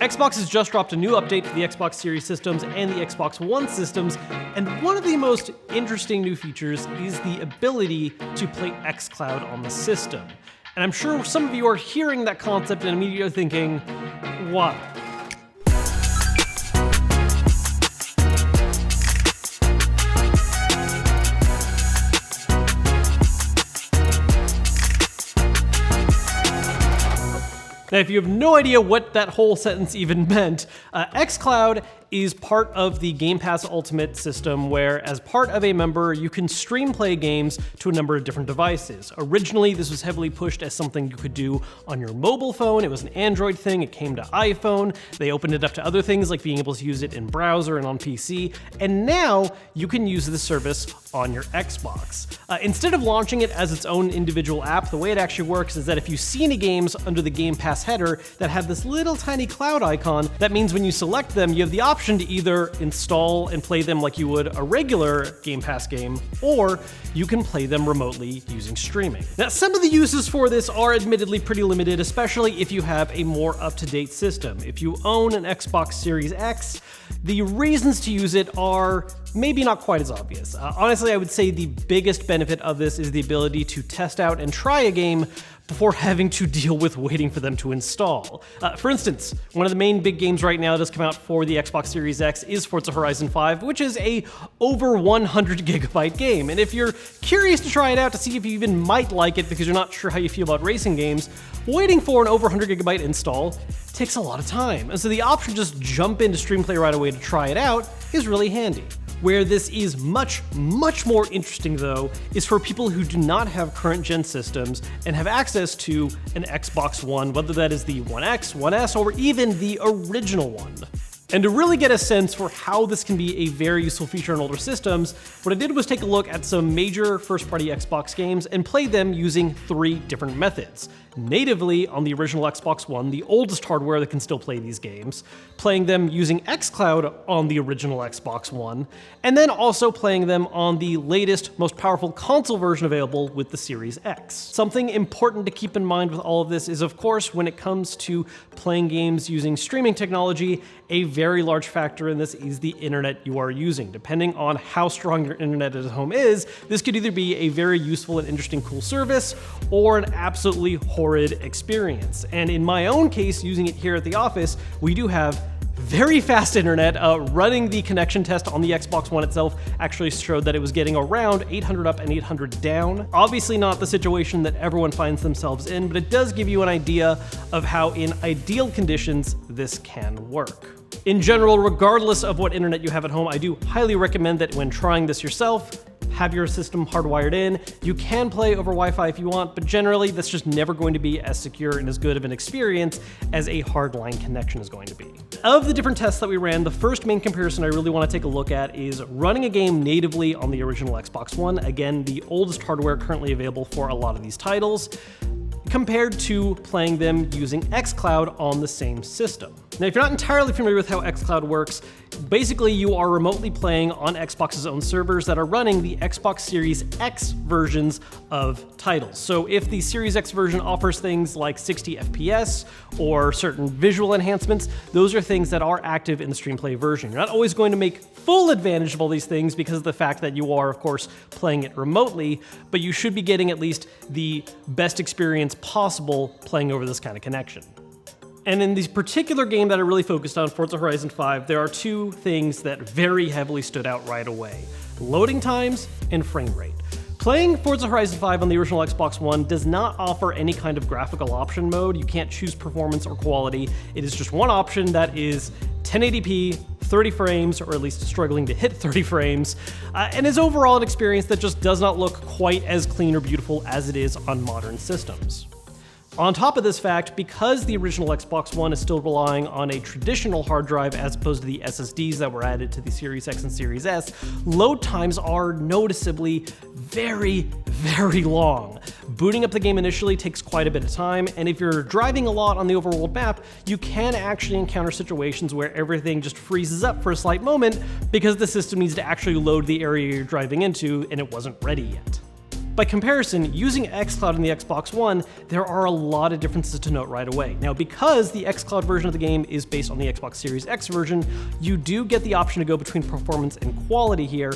Xbox has just dropped a new update for the Xbox Series systems and the Xbox One systems, and one of the most interesting new features is the ability to play Xcloud on the system. And I'm sure some of you are hearing that concept and immediately thinking, why? Now, if you have no idea what that whole sentence even meant, Xcloud is part of the Game Pass Ultimate system where, as part of a member, you can stream play games to a number of different devices. Originally, this was heavily pushed as something you could do on your mobile phone. It was an Android thing. It came to iPhone. They opened it up to other things like being able to use it in browser and on PC. And now you can use the service on your Xbox. Instead of launching it as its own individual app, the way it actually works is that if you see any games under the Game Pass header that have this little tiny cloud icon, that means when you select them, you have the option to either install and play them like you would a regular Game Pass game, or you can play them remotely using streaming. Now, some of the uses for this are admittedly pretty limited, especially if you have a more up-to-date system. If you own an Xbox Series X, the reasons to use it are maybe not quite as obvious. Honestly, I would say the biggest benefit of this is the ability to test out and try a game before having to deal with waiting for them to install. For instance, one of the main big games right now that has come out for the Xbox Series X is Forza Horizon 5, which is a over 100 gigabyte game. And if you're curious to try it out to see if you even might like it because you're not sure how you feel about racing games, waiting for an over 100 gigabyte install takes a lot of time. And so the option to just jump into Streamplay right away to try it out is really handy. Where this is much more interesting, though, is for people who do not have current-gen systems and have access to an Xbox One, whether that is the One X, One S, or even the original one. And to really get a sense for how this can be a very useful feature on older systems, what I did was take a look at some major first-party Xbox games and play them using 3 different methods. Natively on the original Xbox One, the oldest hardware that can still play these games, playing them using Xcloud on the original Xbox One, and then also playing them on the latest, most powerful console version available with the Series X. Something important to keep in mind with all of this is, of course, when it comes to playing games using streaming technology, a very large factor in this is the internet you are using. Depending on how strong your internet at home is, this could either be a very useful and interesting cool service or an absolutely horrid experience. And in my own case, using it here at the office, we do have very fast internet. Running the connection test on the Xbox One itself actually showed that it was getting around 800 up and 800 down. Obviously not the situation that everyone finds themselves in, but it does give you an idea of how in ideal conditions this can work. In general, regardless of what internet you have at home, I do highly recommend that when trying this yourself, have your system hardwired in. You can play over Wi-Fi if you want, but generally that's just never going to be as secure and as good of an experience as a hardline connection is going to be. Of the different tests that we ran, the first main comparison I really want to take a look at is running a game natively on the original Xbox One, again, the oldest hardware currently available for a lot of these titles, compared to playing them using Xcloud on the same system. Now, if you're not entirely familiar with how Xcloud works, basically you are remotely playing on Xbox's own servers that are running the Xbox Series X versions of titles. So if the Series X version offers things like 60 FPS or certain visual enhancements, those are things that are active in the Streamplay version. You're not always going to make full advantage of all these things because of the fact that you are, of course, playing it remotely, but you should be getting at least the best experience possible playing over this kind of connection. And in this particular game that I really focused on, Forza Horizon 5, there are 2 things that very heavily stood out right away: loading times and frame rate. Playing Forza Horizon 5 on the original Xbox One does not offer any kind of graphical option mode. You can't choose performance or quality. It is just one option that is 1080p, 30 frames, or at least struggling to hit 30 frames, and is overall an experience that just does not look quite as clean or beautiful as it is on modern systems. On top of this fact, because the original Xbox One is still relying on a traditional hard drive as opposed to the SSDs that were added to the Series X and Series S, load times are noticeably very long. Booting up the game initially takes quite a bit of time, and if you're driving a lot on the overworld map, you can actually encounter situations where everything just freezes up for a slight moment because the system needs to actually load the area you're driving into and it wasn't ready yet. By comparison, using Xcloud in the Xbox One, there are a lot of differences to note right away. Now, because the Xcloud version of the game is based on the Xbox Series X version, you do get the option to go between performance and quality here,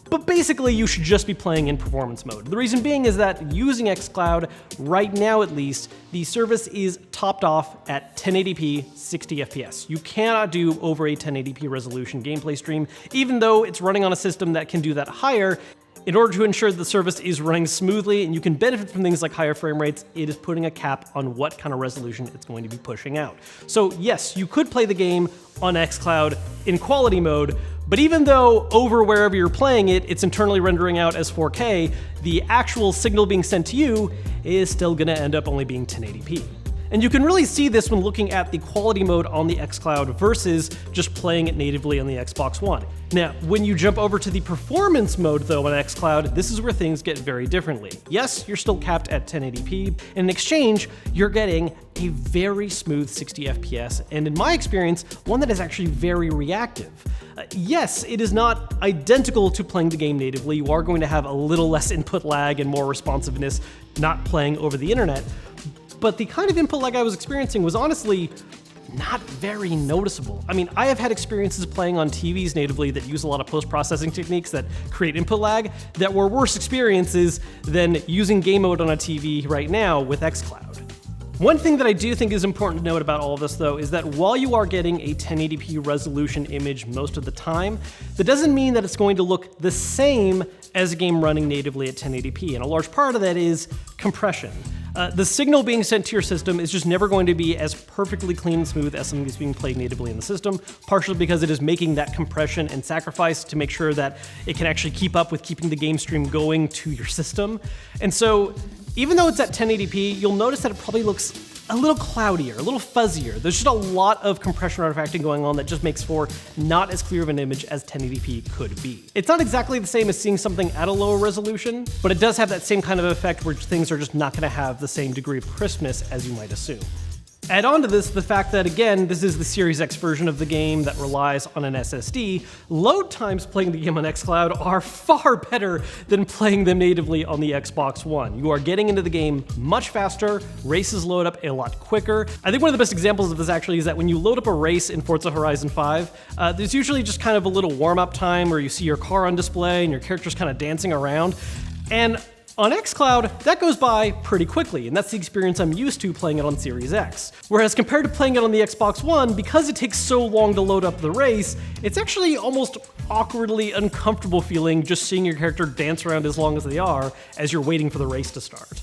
but basically you should just be playing in performance mode. The reason being is that using Xcloud, right now at least, the service is topped off at 1080p 60 FPS. You cannot do over a 1080p resolution gameplay stream, even though it's running on a system that can do that higher. In order to ensure that the service is running smoothly and you can benefit from things like higher frame rates, it is putting a cap on what kind of resolution it's going to be pushing out. So yes, you could play the game on Xcloud in quality mode, but even though over wherever you're playing it, it's internally rendering out as 4K, the actual signal being sent to you is still gonna end up only being 1080p. And you can really see this when looking at the quality mode on the Xcloud versus just playing it natively on the Xbox One. Now, when you jump over to the performance mode though on Xcloud, this is where things get very differently. Yes, you're still capped at 1080p, and in exchange, you're getting a very smooth 60 FPS, and in my experience, one that is actually very reactive. Yes, it is not identical to playing the game natively. You are going to have a little less input lag and more responsiveness not playing over the internet, but the kind of input lag I was experiencing was honestly not very noticeable. I mean, I have had experiences playing on TVs natively that use a lot of post-processing techniques that create input lag that were worse experiences than using game mode on a TV right now with Xcloud. One thing that I do think is important to note about all of this, though, is that while you are getting a 1080p resolution image most of the time, that doesn't mean that it's going to look the same as a game running natively at 1080p, and a large part of that is compression. The signal being sent to your system is just never going to be as perfectly clean and smooth as something that's being played natively in the system, partially because it is making that compression and sacrifice to make sure that it can actually keep up with keeping the game stream going to your system. And so, even though it's at 1080p, you'll notice that it probably looks a little cloudier, a little fuzzier. There's just a lot of compression artifacting going on that just makes for not as clear of an image as 1080p could be. It's not exactly the same as seeing something at a lower resolution, but it does have that same kind of effect where things are just not going to have the same degree of crispness as you might assume. Add on to this the fact that, again, this is the Series X version of the game that relies on an SSD. Load times playing the game on Xcloud are far better than playing them natively on the Xbox One. You are getting into the game much faster, races load up a lot quicker. I think one of the best examples of this actually is that when you load up a race in Forza Horizon 5, there's usually just kind of a little warm-up time where you see your car on display and your character's kind of dancing around. And on Xcloud, that goes by pretty quickly, and that's the experience I'm used to playing it on Series X. Whereas compared to playing it on the Xbox One, because it takes so long to load up the race, it's actually almost awkwardly uncomfortable feeling just seeing your character dance around as long as they are as you're waiting for the race to start.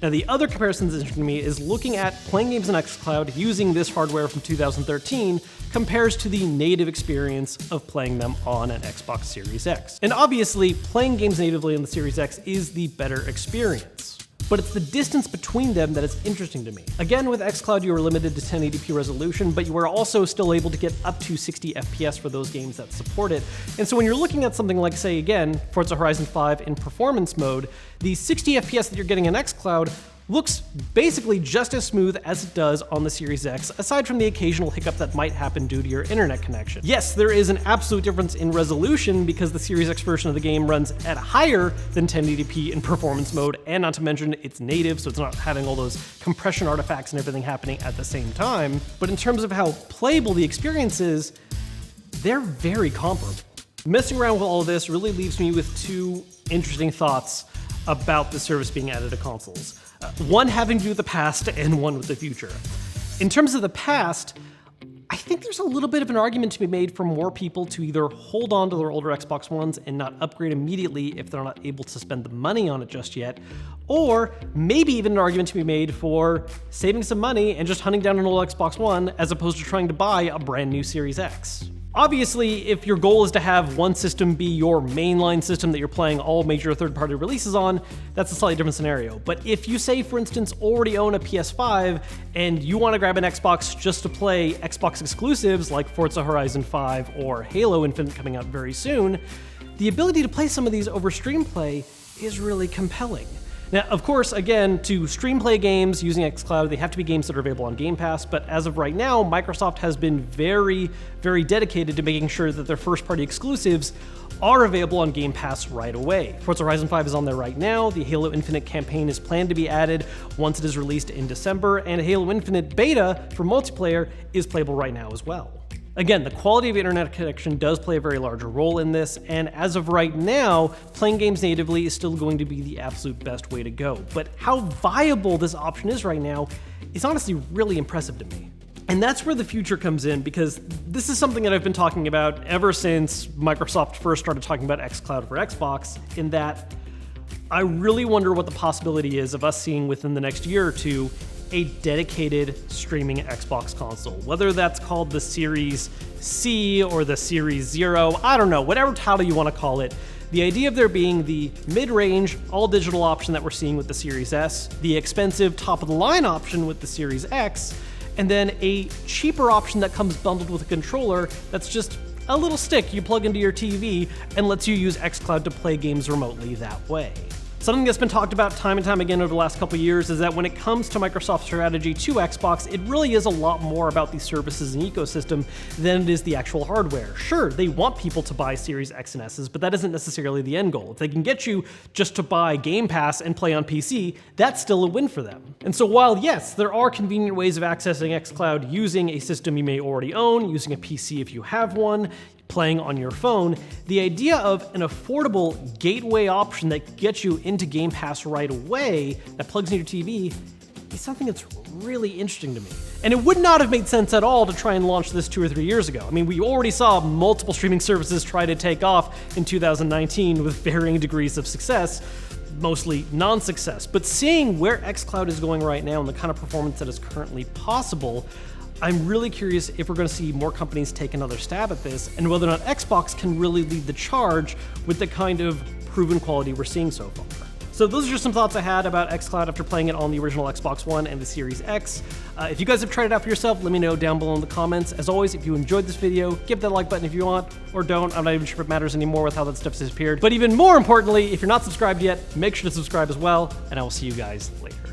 Now, the other comparison that's interesting to me is looking at playing games on Xcloud using this hardware from 2013 compares to the native experience of playing them on an Xbox Series X. And obviously, playing games natively on the Series X is the better experience. But it's the distance between them that is interesting to me. Again, with Xcloud, you are limited to 1080p resolution, but you are also still able to get up to 60 FPS for those games that support it. And so when you're looking at something like, say again, Forza Horizon 5 in performance mode, the 60 FPS that you're getting in Xcloud looks basically just as smooth as it does on the Series X, aside from the occasional hiccup that might happen due to your internet connection. Yes, there is an absolute difference in resolution because the Series X version of the game runs at higher than 1080p in performance mode, and not to mention it's native, so it's not having all those compression artifacts and everything happening at the same time. But in terms of how playable the experience is, they're very comparable. Messing around with all of this really leaves me with two interesting thoughts about the service being added to consoles. One having to do with the past and one with the future. In terms of the past, I think there's a little bit of an argument to be made for more people to either hold on to their older Xbox Ones and not upgrade immediately if they're not able to spend the money on it just yet, or maybe even an argument to be made for saving some money and just hunting down an old Xbox One as opposed to trying to buy a brand new Series X. Obviously, if your goal is to have one system be your mainline system that you're playing all major third-party releases on, that's a slightly different scenario. But if you, say, for instance, already own a PS5 and you want to grab an Xbox just to play Xbox exclusives like Forza Horizon 5 or Halo Infinite coming out very soon, the ability to play some of these over stream play is really compelling. Now, of course, again, to stream play games using Xcloud, they have to be games that are available on Game Pass, but as of right now, Microsoft has been very, very dedicated to making sure that their first-party exclusives are available on Game Pass right away. Forza Horizon 5 is on there right now, the Halo Infinite campaign is planned to be added once it is released in December, and Halo Infinite beta for multiplayer is playable right now as well. Again, the quality of internet connection does play a very large role in this, and as of right now, playing games natively is still going to be the absolute best way to go. But how viable this option is right now is honestly really impressive to me. And that's where the future comes in, because this is something that I've been talking about ever since Microsoft first started talking about Xcloud for Xbox, in that I really wonder what the possibility is of us seeing within the next year or two a dedicated streaming Xbox console. Whether that's called the Series C or the Series Zero, I don't know, whatever title you want to call it. The idea of there being the mid-range, all-digital option that we're seeing with the Series S, the expensive top-of-the-line option with the Series X, and then a cheaper option that comes bundled with a controller that's just a little stick you plug into your TV and lets you use Xcloud to play games remotely that way. Something that's been talked about time and time again over the last couple years is that when it comes to Microsoft's strategy to Xbox, it really is a lot more about the services and ecosystem than it is the actual hardware. Sure, they want people to buy Series X and S's, but that isn't necessarily the end goal. If they can get you just to buy Game Pass and play on PC, that's still a win for them. And so while yes, there are convenient ways of accessing Xcloud using a system you may already own, using a PC if you have one, playing on your phone, the idea of an affordable gateway option that gets you into Game Pass right away, that plugs into your TV, is something that's really interesting to me. And it would not have made sense at all to try and launch this 2 or 3 years ago. I mean, we already saw multiple streaming services try to take off in 2019 with varying degrees of success, mostly non-success. But seeing where Xcloud is going right now and the kind of performance that is currently possible, I'm really curious if we're going to see more companies take another stab at this, and whether or not Xbox can really lead the charge with the kind of proven quality we're seeing so far. So those are just some thoughts I had about Xcloud after playing it on the original Xbox One and the Series X. If you guys have tried it out for yourself, let me know down below in the comments. As always, if you enjoyed this video, give that like button if you want, or don't. I'm not even sure if it matters anymore with how that stuff's disappeared. But even more importantly, if you're not subscribed yet, make sure to subscribe as well, and I will see you guys later.